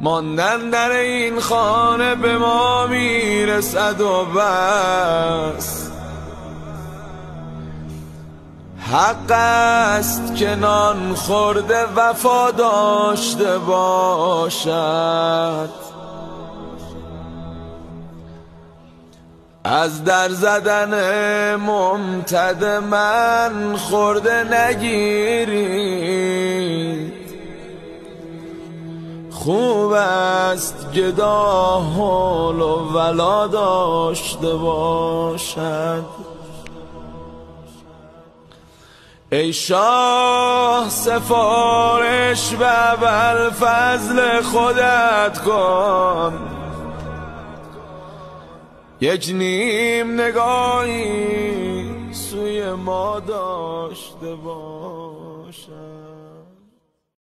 ماندن در این خانه به ما میرسد و بس. حق است که نان خورده وفا داشته باشد، از در زدن ممتد من خورده نگیرید. خوب است گدا حول و ولا داشته باشد. ای شاه سفارش به ابوالفضل خودت کن، یک نیم نگاهی سوی ما داشته باشد.